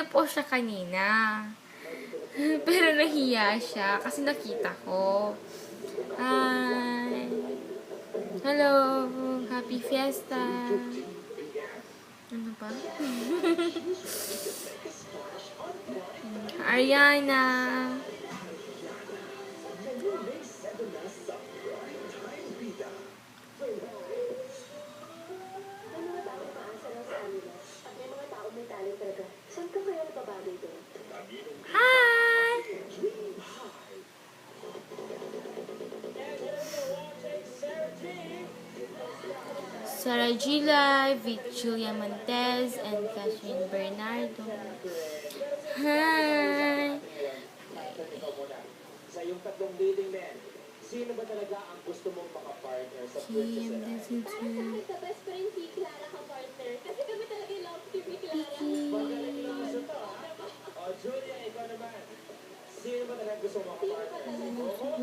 pinipost siya kanina. Pero nahiya siya kasi nakita ko. Hi! Hello! Happy Fiesta! Ano pa? Ariana! Hi! Sarah G. Live with Julia Montez and Catherine Bernardo. Hi! Sa iyong tatlong dating men, sino ba talaga ang gusto mong makapartner sa purchase I'm and dancing Para sa to akin, the best friend si Clara ka partner. Kasi kami talaga yung love team ni Clara. magaling na gusto to, ha? O, Julia, ikaw naman. Sino ba talaga gusto mong makapartner?